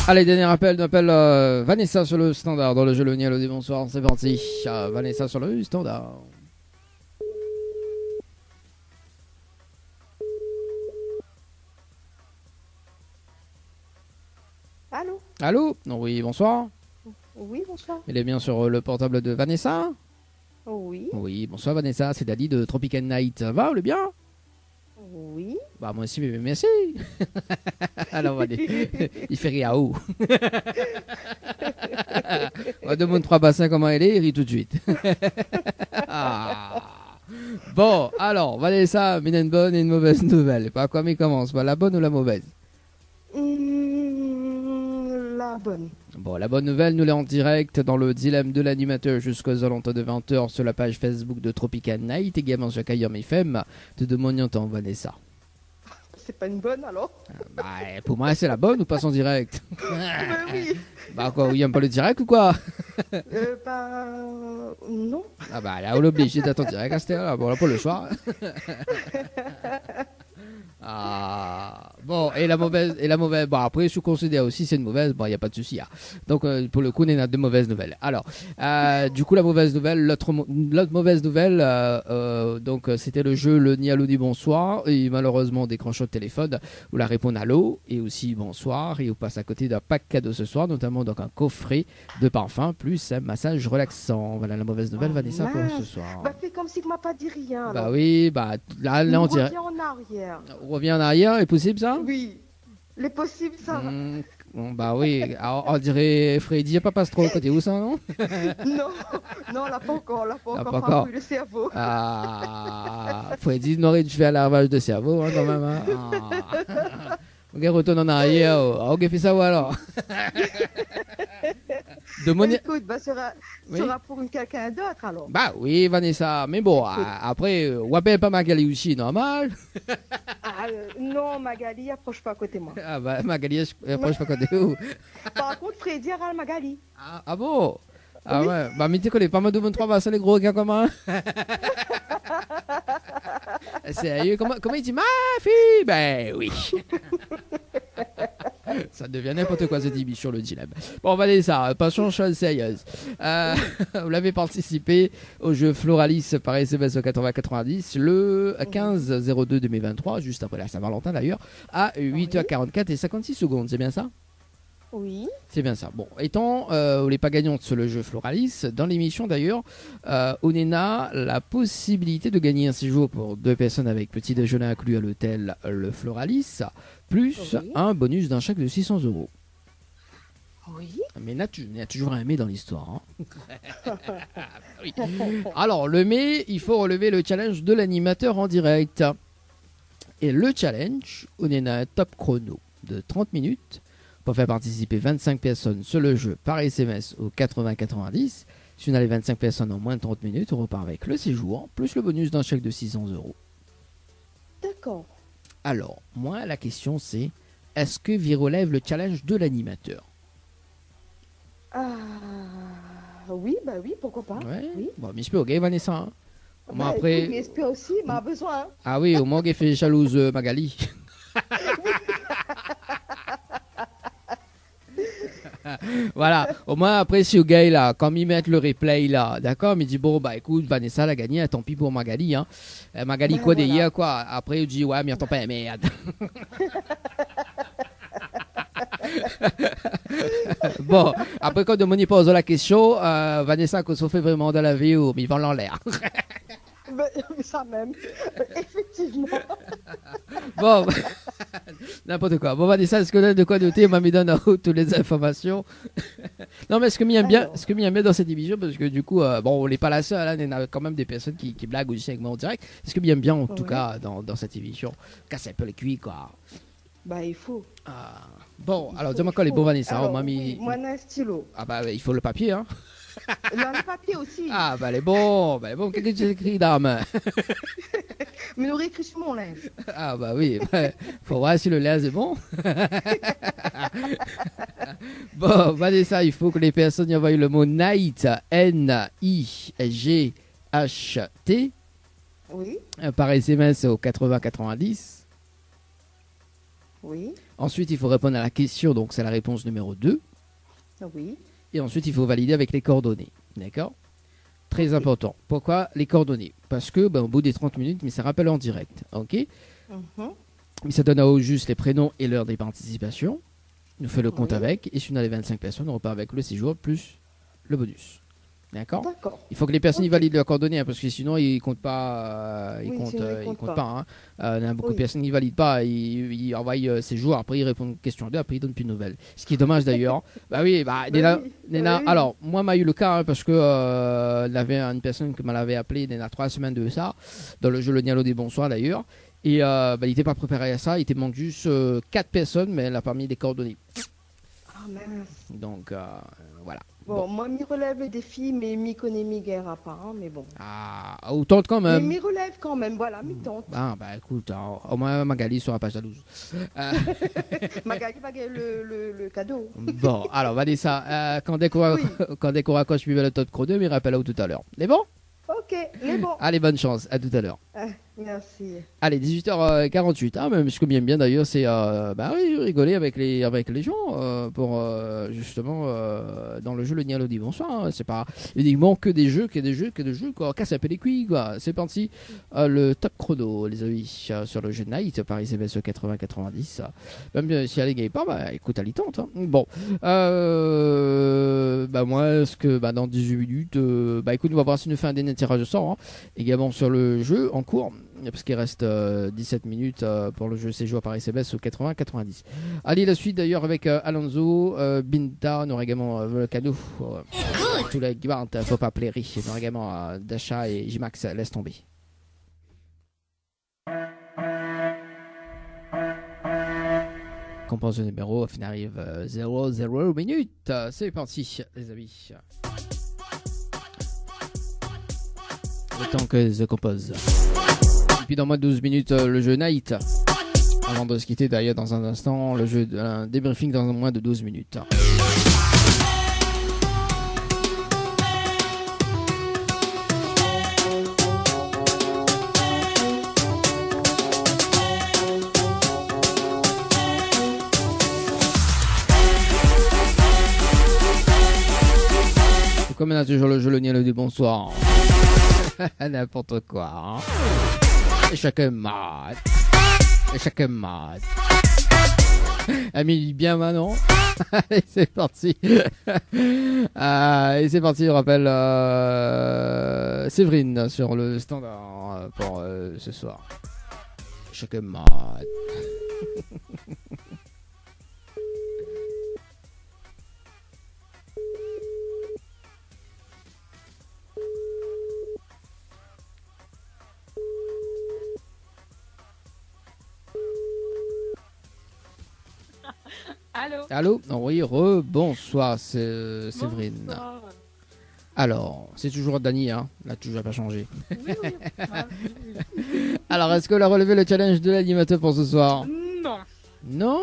Allez, dernier appel, appelle Vanessa sur le standard dans le jeu Le Niel. Bonsoir, c'est parti. Vanessa sur le standard. Allô? Allô? Oui, bonsoir. Oui, bonsoir. Il est bien sur le portable de Vanessa? Oui. Oui, bonsoir Vanessa, c'est Dali de Tropical Night. Ça va, le bien? Oui. Bah moi aussi, mais merci. Alors, allez, il fait rire à haut. On demande 3 bassins comment elle est, il rit tout de suite. Ah. Bon, alors, Vanessa, il y a une bonne et une mauvaise nouvelle. Par quoi il commence? La bonne ou la mauvaise? La bonne. Bon, la bonne nouvelle, nous l'est en direct dans le dilemme de l'animateur jusqu'aux alentours de 20h sur la page Facebook de Tropical Night, également sur Kayom FM. Te demandons ton Vanessa. C'est pas une bonne alors? Bah, pour moi, c'est la bonne ou pas en direct? Mais oui. Bah quoi, il aime pas le direct ou quoi? Bah non. Ah bah là, on est obligé d'être en direct à cette heure-là. Bon, là, pour le choix. Ah, bon, et la mauvaise, bon, après, je considère aussi c'est une mauvaise, bon, il n'y a pas de souci. Hein. Donc, pour le coup, on a de mauvaises nouvelles. Alors, du coup, la mauvaise nouvelle, l'autre mauvaise nouvelle, donc, c'était le jeu Le Nialo dit bonsoir, et malheureusement, on décroche au téléphone, où la réponse allô, et aussi bonsoir, et on passe à côté d'un pack cadeau ce soir, notamment donc un coffret de parfum, plus un massage relaxant. Voilà la mauvaise nouvelle, Vanessa, pour ce soir. Bah, fais comme si tu m'as pas dit rien. Bah alors. oui, bah là, on dirait. Reviens en arrière. On revient en arrière, est possible ça? Oui. Les possibles, ça va. Bon, bah oui, alors, on dirait Freddy, il a pas passe trop côté où ça, non? Non, là pas encore, pas pas encore. le cerveau. Ah, Freddy n'aurait dû faire un lavage de cerveau, hein, quand même. Hein. Ah. Ok, retourne en arrière. Oh. Ok, fais ça ou alors? Écoute, bah, sera pour quelqu'un d'autre alors. Bah oui, Vanessa, mais bon, après, on appelle pas Magali aussi, normal. Non, Magali, approche pas à côté de moi. Ah bah, Magali, approche pas à côté de vous. Par contre, Freddy a Magali. Ah bon? Ah oui. Ouais, bah mais tu connais pas mal de 23 bah c'est les gros gars comment? Sérieux, comment il dit ma fille? Ben oui. Ça devient n'importe quoi cette émission, le dilemme. Bon, on va aller ça, passons aux choses sérieuses. Vous l'avez participé au jeu Floralis par SMS au 8090 le 15-02-2023, juste après la Saint-Valentin d'ailleurs, à 8h44 et 56 secondes, c'est bien ça? Oui. C'est bien ça. Bon, étant les pas gagnantes sur le jeu Floralis, dans l'émission d'ailleurs, on a la possibilité de gagner un séjour pour 2 personnes avec petit déjeuner inclus à l'hôtel Le Floralis, plus un bonus d'un chèque de 600 €. Oui. Mais il y a toujours un mais dans l'histoire. Hein. Oui. Alors, le mais, il faut relever le challenge de l'animateur en direct. Et le challenge, on a un top chrono de 30 minutes. Pour faire participer 25 personnes sur le jeu par SMS au 80-90. Si on a les 25 personnes en moins de 30 minutes, on repart avec le séjour, plus le bonus d'un chèque de 600 €. D'accord. Alors, moi, la question c'est, est-ce que Vy relève le challenge de l'animateur? Oui, bah oui, pourquoi pas. Ouais. Oui. Bon, mais je peux, ok, Vanessa. Hein. Moi, Bah, après... écoute, mais aussi, m'a besoin. Hein. Ah oui, au moins, il fait jalouse Magali. Voilà, au moins après si le gars là, quand ils mettent le replay là, d'accord, il dit bon bah écoute Vanessa elle a gagné, tant pis pour Magali hein. Magali quoi voilà. D'hier quoi, après il dit ouais mais attends pas merde. Bon, après quand Dominique pose la question, Vanessa qu'on se fait vraiment dans la vie ou mais ils vont l'air. Ça même, effectivement. Bon, n'importe quoi. Bon, Vanessa, est-ce que là, de quoi noter? M'a mis dans toutes les informations. Non, mais ce que m'aime bien, dans cette émission, parce que du coup, bon, on n'est pas la seule, hein, il y a quand même des personnes qui blaguent aussi avec moi en direct. Ce que m'aime bien, en tout cas, dans cette émission, casser un peu les cuits, quoi. Bah, il faut. Bon, alors, dis-moi quoi, les beaux Vanessa. Alors, on m'a mis. Moi, un stylo. Ah, bah, il faut le papier, hein. Le papier aussi. Ah, bah, les bons. Qu'est-ce que tu écris, dame? Mais nous réécrit sur mon linge. Ah, bah oui. Faut voir si le linge est bon. Bon, Vanessa, il faut que les personnes y envoient le mot night, N-I-G-H-T. Oui. Par SMS au 80-90. Oui. Ensuite, il faut répondre à la question, donc c'est la réponse numéro 2. Oui. Et ensuite, il faut valider avec les coordonnées. D'accord? Très important. Pourquoi les coordonnées? Parce que au bout des 30 minutes, mais ça rappelle en direct. Ok? Mhm. Mais ça donne au juste les prénoms et l'heure des participations. Nous fait le compte Oui. avec. Et si on a les 25 personnes, on repart avec le séjour plus le bonus. D'accord? D'accord. Il faut que les personnes y valident leurs coordonnées, parce que sinon ils comptent pas. Oui, sinon, ils comptent pas. Il y a beaucoup de Oui. personnes qui ne valident pas. Ils envoient ces jours, après ils répondent aux questions 2, après ils donnent plus de nouvelles. Ce qui est dommage d'ailleurs. Bah oui, Néna, oui. Néna, Oui. alors moi m'a eu le cas, parce que il y avait une personne qui m'avait appelé il y a 3 semaines de ça, dans le jeu Le Nialo des Bonsoirs d'ailleurs. Et il n'était pas préparé à ça, il était manque juste 4 personnes, mais elle a pas mis les coordonnées. Ah, mince. Donc voilà. Bon, moi, m'y relève le défi, mais m'y connais m'y guerre pas, hein, mais bon. Ah, autant quand Mais même. m'y relève quand même, voilà, m'y tente. Ah, bah écoute, au moins Magali sur la page jalouse. Magali va gagner le cadeau. Bon, alors, on va dire ça. Quand dès qu'on raccroche, puis le top chrono, mais rappelle-le tout à l'heure. C'est bon? Ok, mais bon. Allez, bonne chance. À tout à l'heure. Merci. Allez, 18h48. Ah, même ce que bien d'ailleurs, c'est oui, rigoler avec les gens pour justement dans le jeu Le Nialo dit bonsoir. Hein. C'est pas uniquement que des jeux, quoi. Casse un peu les couilles, quoi. C'est parti. Le top chrono, les amis, sur le jeu Night, Paris CBS 80-90. Même si elle ne gagne pas, écoute, elle y tente. Hein. Bon. Moi, est-ce que dans 18 minutes, écoute, on va voir si nous fait un dernier tirage de sort. Hein. Également sur le jeu en cours. Parce qu'il reste 17 minutes pour le jeu séjour Paris CBS au 80-90. Allez, la suite d'ailleurs avec Alonso, Binta, on aura également le cadeau. Tout la guimard, faut pas plaire. On aura également Dasha et J-Max, laisse tomber. Compense le numéro, fin arrive 0-0 minutes. C'est parti, les amis. Le temps que je compose. Et puis dans moins de 12 minutes, le jeu Night. Avant de se quitter d'ailleurs dans un instant, le jeu un débriefing dans moins de 12 minutes. Comme on a toujours le jeu Le Nialo du bonsoir. N'importe quoi. Hein. Et chacun mat. Amis bien maintenant. Allez, c'est parti. Et c'est parti, on rappelle Séverine sur le standard pour ce soir. Chacun mat. Allô? Oui, bonsoir, c'est Séverine. Bonsoir. Alors, c'est toujours Dani, hein? Là, toujours pas changé. Alors, est-ce qu'on a relevé le challenge de l'animateur pour ce soir? Non. Non?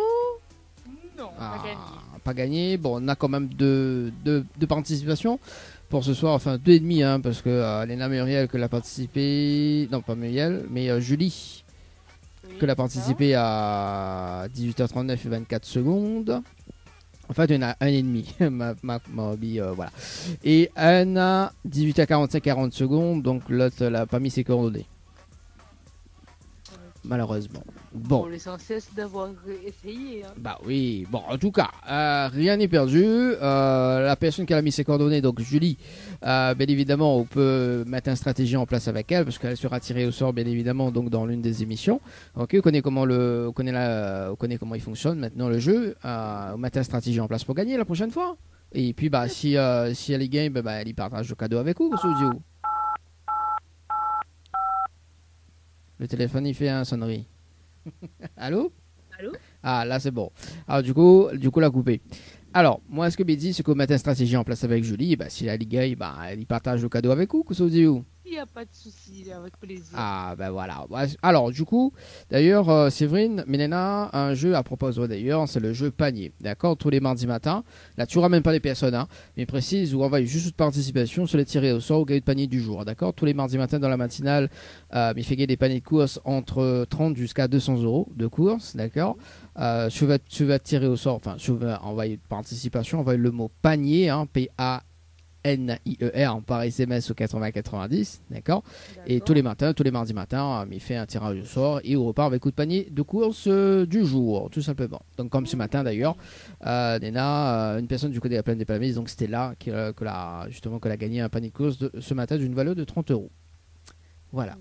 Non, pas gagné. Pas gagné. Bon, on a quand même deux participations pour ce soir, enfin 2,5, hein, parce que Léna Muriel que l'a participé, non pas Muriel, mais Julie. Oui, Que l'a participé à 18h39 et 24 secondes. En fait, il y en a un et demi. ma hobby, voilà. Et Anna, 18h45 40 secondes. Donc l'autre, elle n'a pas mis ses coordonnées. Malheureusement. Bon. L'essentiel, c'est d'avoir essayé. Hein. Bah oui. Bon, en tout cas, rien n'est perdu. La personne qui a mis ses coordonnées, donc Julie, bien évidemment, on peut mettre une stratégie en place avec elle parce qu'elle sera tirée au sort, bien évidemment, donc dans l'une des émissions. Ok, on connaît comment il fonctionne maintenant le jeu. On met une stratégie en place pour gagner la prochaine fois. Et puis, si elle y gagne, elle y partage le cadeau avec vous. Le téléphone, il fait un sonnerie. Allô? Ah, là, c'est bon. Alors, du coup, la coupé. Alors, moi, ce que je dis, c'est qu'on met une stratégie en place avec Julie. Si la Ligue, elle y partage le cadeau avec vous. Il n'y a pas de souci, avec plaisir. Ah ben voilà. Alors du coup, d'ailleurs, Séverine, Milena, un jeu à proposer d'ailleurs, c'est le jeu panier. D'accord, tous les mardis matins. Là, tu ramènes pas les personnes, hein, mais précise où on va juste de participation sur les tirés au sort au gagnant de panier du jour. D'accord, tous les mardis matins dans la matinale, il fait gagner des paniers de course entre 30 jusqu'à 200 € de course. D'accord. Tu vas tirer au sort, enfin, tu vas envoyer participation, envoyer le mot panier, hein, PANIER par SMS au 8090, d'accord. Et tous les mardis matins, il fait un tirage au sort et on repart avec coup de panier de course du jour, tout simplement. Donc comme ce matin d'ailleurs, Nena, une personne du côté de la plaine des Palmiers, donc Stella, qui a gagné un panier de course ce matin d'une valeur de 30 €. Voilà.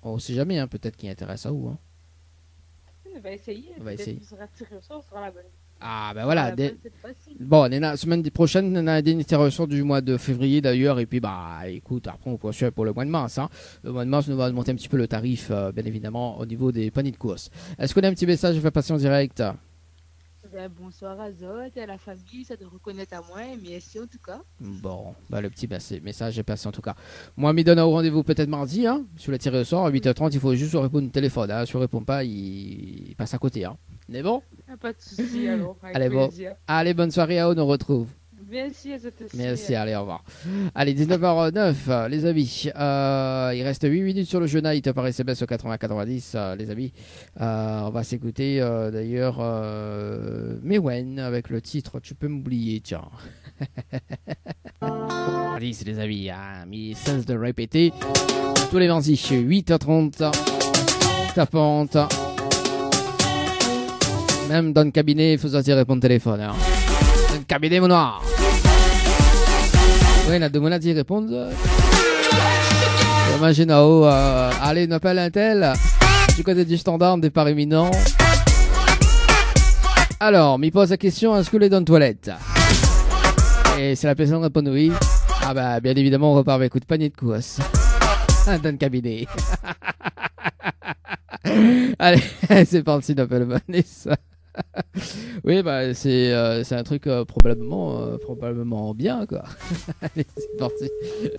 On ne sait jamais, hein, peut-être qu'il intéresse à où. Hein. On va essayer. On va essayer. Vous serez tiré au sort, on sera la bonne. Ah ben voilà. C'est facile. Bon, Nena, semaine prochaine, on a des interventions du mois de février d'ailleurs. Et puis, écoute, après, on poursuit pour le mois de mars. Hein. Le mois de mars, on va monter un petit peu le tarif, bien évidemment, au niveau des paniers de course. Est-ce qu'on a un petit message à faire passer en direct? Bonsoir à Zod et à la famille, ça te reconnaître à moi, merci en tout cas. Bon, le petit message est passé en tout cas. Moi, me donne au rendez-vous peut-être mardi, hein, sur la tirée au sort, à 8h30, il faut juste répondre au téléphone. Hein. Si on ne répond pas, il passe à côté. Hein. On est bon? Pas de soucis alors, avec Allez, plaisir. Bon. Allez, bonne soirée à vous, on retrouve. Merci à toi aussi. Merci, allez, au revoir. Allez, 19h09, les amis. Il reste 8 minutes sur le jeu Night par SMS au 8090, les amis. On va s'écouter d'ailleurs Mewen avec le titre Tu peux m'oublier, tiens. Allez, c'est les amis, hein, mais cesse de répéter. Tous les mardis, 8h30, tapante. Même dans le cabinet, il faut sortir répondre au téléphone. Hein. Dans le cabinet, mon noir. Oui, il a demandé à répondre. Imagine en haut, allez, on appelle un tel. Du côté du standard, départ imminent. Alors, m'y pose la question, est-ce que les dans les toilettes? Et si la personne répond oui, ah bah, bien évidemment, on repart avec coup de panier de course. Dans le cabinet. Allez, c'est parti, on appelle Vanessa. Oui, c'est un truc probablement bien, quoi. Allez, c'est parti.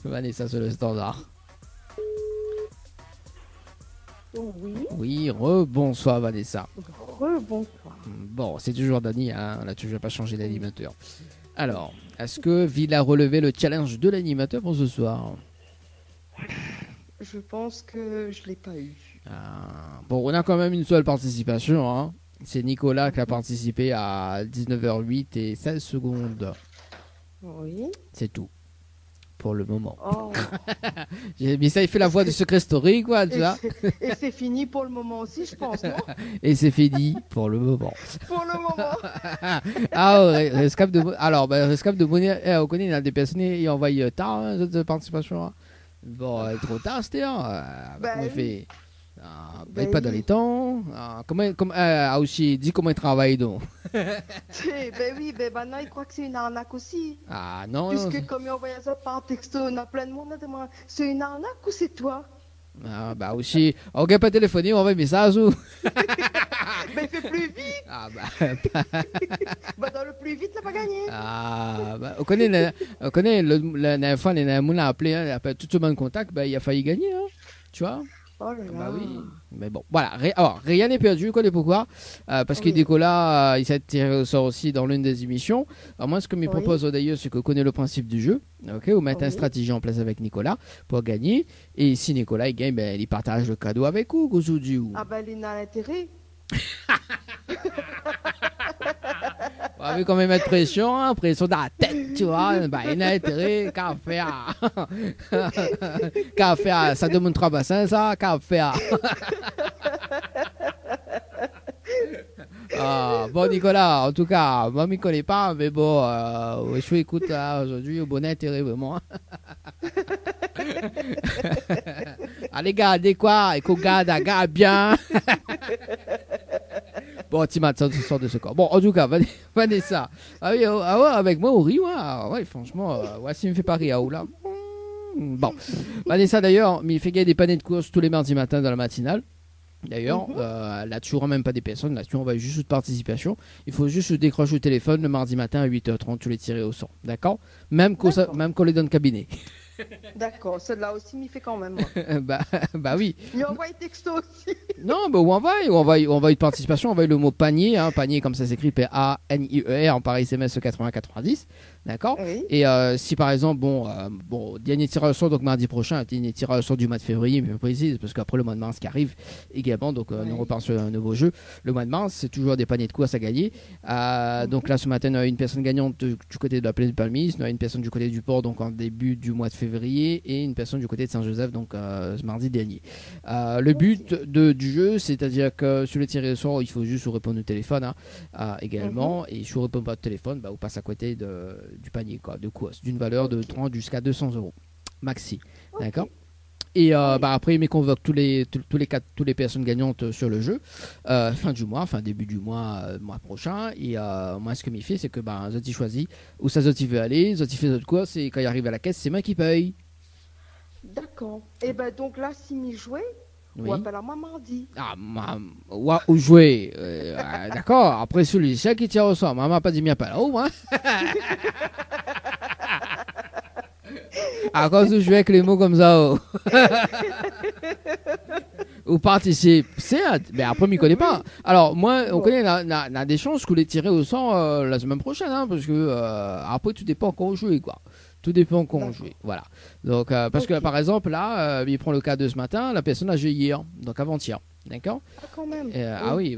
Vanessa sur le standard. Oui. Oui, rebonsoir Vanessa. Rebonsoir. Bon, c'est toujours Dani, hein, on n'a toujours pas changé d'animateur. Alors, est-ce que Ville a relevé le challenge de l'animateur pour ce soir? Je pense que je l'ai pas eu. Bon, on a quand même une seule participation, hein. C'est Nicolas qui a participé à 19h08 et 16 secondes. Oui. C'est tout. Pour le moment. Oh. Mais ça, il fait la voix de Secret Story, quoi, tu vois. Et c'est fini pour le moment aussi, je pense, non? Et c'est fini pour le moment. Pour le moment. Rescap de... Alors, Rescap de Bonnet, on connaît, il y a des personnes qui envoient tard, hein, cette participation. Hein. Bon, trop tard, c'était, hein. Comment il fait? Pas dans les temps. Aussi, dis comment il travaille donc. Oui, maintenant il croit que c'est une arnaque aussi. Ah non. Puisque comme il envoie ça par texto, on a plein de monde. C'est une arnaque ou c'est toi? Aussi, on ne peut pas téléphoner, on envoie un message ou. Il fait plus vite. Dans le plus vite, il n'a pas gagné. On connaît la dernière fois, les gens a appelé, il a appelé tout le monde contact, il a failli gagner, hein, tu vois. Oh là là. Oui, mais bon, voilà. Alors, rien n'est perdu, quoi, pourquoi parce que Nicolas, il s'est tiré au sort aussi dans l'une des émissions. Alors, moi, ce que me propose d'ailleurs, c'est qu'on connaît le principe du jeu. Ok, on met une stratégie en place avec Nicolas pour gagner. Et si Nicolas il gagne, il partage le cadeau avec vous, aujourd'hui. Il n'a intérêt. On va quand même mettre pression, pression dans la tête, tu vois. Il a intérêt qu'à faire. Qu'à faire, ça demande 3 bassins, ça, qu'à faire. Bon, Nicolas, en tout cas, moi, je ne me connais pas, mais bon, je écoute aujourd'hui au bon intérêt, vraiment. Allez, gardez quoi, et qu'on garde bien. Bon, tu m'as sort de ce corps. Bon, en tout cas, Vanessa. Avec moi, on rit, ouais, franchement, si il me fait pas rire, là. Bon, Vanessa, d'ailleurs, il fait gagner des paniers de course tous les mardis matins dans la matinale. D'ailleurs, là-dessus, on ne même pas des personnes. Là-dessus, on va juste de participation. Il faut juste décrocher le téléphone le mardi matin à 8h30, tu les tirer au sort. D'accord, même quand les donne cabinet. D'accord, celle-là aussi m'y fait quand même. Bah oui. Il envoie un texto aussi. Non, bah, ou envoie une participation, envoie le mot panier, hein, panier comme ça s'écrit P-A-N-I-E-R, par SMS 8090, d'accord. Oui. Et si par exemple, dernier tirage au sort, donc mardi prochain, dernier tirage au sort du mois de février, mais précise, parce qu'après le mois de mars qui arrive également, donc on repart sur un nouveau jeu. Le mois de mars, c'est toujours des paniers de course à gagner. Donc là, ce matin, on a une personne gagnante du côté de la plaine de Palmis, on a une personne du côté du port, donc en début du mois de février, et une personne du côté de Saint-Joseph, donc ce mardi dernier. Le but du jeu, c'est-à-dire que sur le tiré au sort, il faut juste vous répondre au téléphone également, et si vous ne répondez pas au téléphone, vous passez à côté du panier de course, d'une valeur de 30 jusqu'à 200 € maxi. D'accord. Et après, il me convoque tous les personnes gagnantes sur le jeu, fin du mois, début du mois prochain. Et moi, ce que m'y fait, c'est que Zoti choisit où ça Zoti veut aller, Zoti fait d'autres courses, et quand il arrive à la caisse, c'est moi qui paye. D'accord. Et donc là, si m'y jouait, Oui. on appelle à maman dit. Ou jouer. D'accord. Après, celui qui tire au sort, maman n'a pas dit m'y pas là. Hein. À cause de jouer avec les mots comme ça. Ou participe. Mais après, on ne connaît pas. Alors, moi, on connaît a des chances que les tirer au sort la semaine prochaine. Hein, parce que après, tout dépend quand on joue. Quoi. Tout dépend quand on joue. Voilà. Donc, parce que par exemple, là, il prend le cas de ce matin, la personne a joué hier, donc avant-hier. D'accord. Ah, quand même. Ah oui,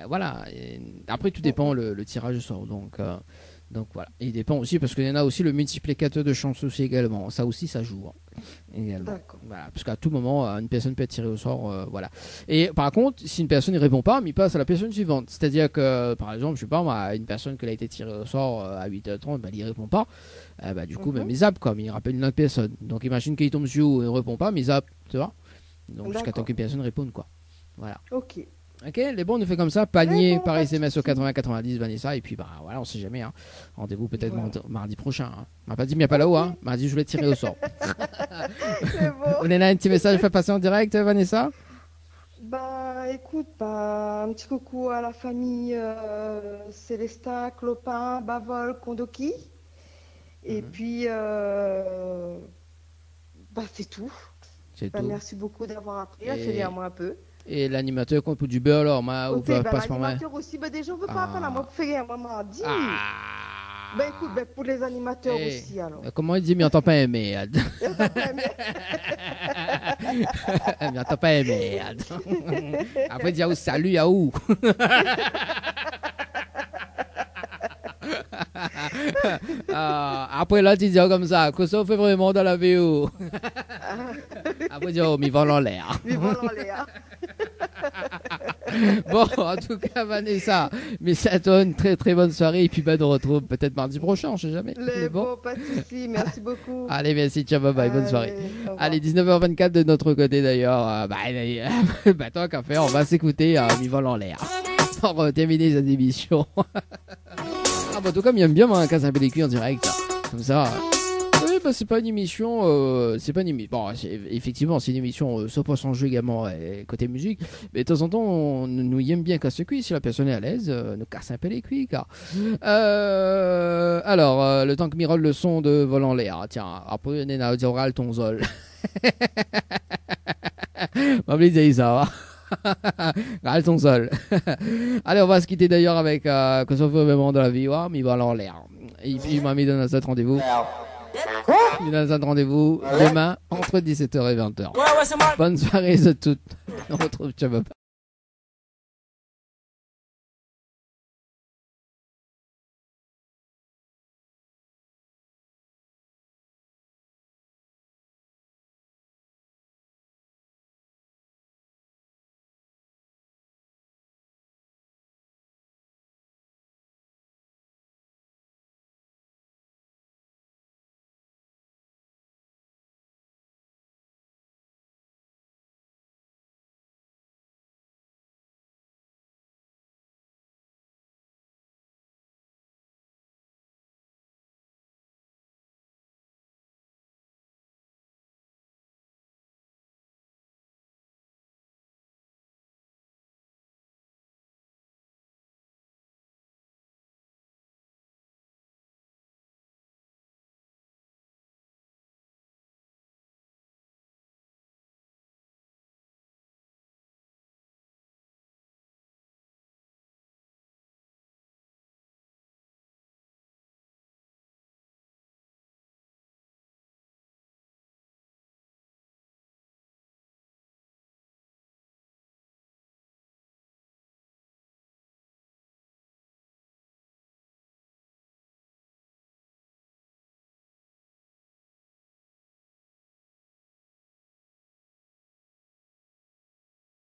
voilà. Et après, tout dépend le tirage au sort. Donc voilà, il dépend aussi parce qu'il y en a aussi le multiplicateur de chance aussi également. Ça aussi, ça joue également. Voilà, parce qu'à tout moment, une personne peut être tirée au sort. Voilà. Et par contre, si une personne ne répond pas, il passe à la personne suivante. C'est-à-dire que, par exemple, je sais pas, une personne qui a été tirée au sort à 8h30, il ne répond pas. Du coup, même il zappe, comme il rappelle une autre personne. Donc imagine qu'il tombe sur où et il ne répond pas, mais il zappe, tu vois. Donc jusqu'à temps qu'une personne réponde, quoi. Voilà. Ok. Ok, les bons, on nous fait comme ça, panier par SMS au 80-90, Vanessa, et puis voilà, on sait jamais. Hein. Rendez-vous peut-être mardi prochain. Hein. On m'a pas dit, il n'y a pas là-haut, hein. Mardi, je voulais tirer au sort. C'est bon. On est là, un petit message, fait passer en direct, Vanessa. Écoute, un petit coucou à la famille Célestin, Clopin, Bavol, Kondoki. Et puis, c'est tout. C'est tout. Merci beaucoup d'avoir appris, fait à moi un peu. Et l'animateur compte pour du beurre, alors, ou passe par moi. L'animateur aussi, déjà, on ne veut pas appeler à moi pour faire un maman dit. Écoute, pour les animateurs aussi, alors. Comment il dit, mais on t'entend pas aimer. Mais on t'entend pas aimer. Après, il dit, salut, yaou. Après là tu dis comme ça, que ça fait vraiment dans la vidéo. Après tu dis m'y vole en l'air. Bon, en tout cas Vanessa, mais ça toi une très très bonne soirée et puis on retrouve peut-être mardi prochain, on sait jamais. Bon, pas de soucis, merci beaucoup. Allez, merci, ciao, bye bye, bonne soirée. Allez, 19h24 de notre côté d'ailleurs. Tant qu'à faire, on va s'écouter m'y vole en l'air pour terminer cette émission. En tout cas, il aime bien moi, quand ça s'appelle les culs en direct, comme ça. Oui, c'est pas une émission, Bon, effectivement, c'est une émission 100% jeu également, côté musique. Mais de temps en temps, on nous aime bien casser le cuit. Si la personne est à l'aise, nous casse un peu les cuits, car. Alors, le temps que Mirole le son de vol en l'air. Tiens, après, on est dans l'oral ton zol. On va dire ça, râle ton sol. Allez, on va se quitter d'ailleurs avec que ça fait vraiment dans la vie, mais il va en l'air. Et puis il m'a mis dans notre rendez-vous. Il dans un rendez-vous demain entre 17h et 20h. Bonne soirée à toutes. On retrouve Tchababa.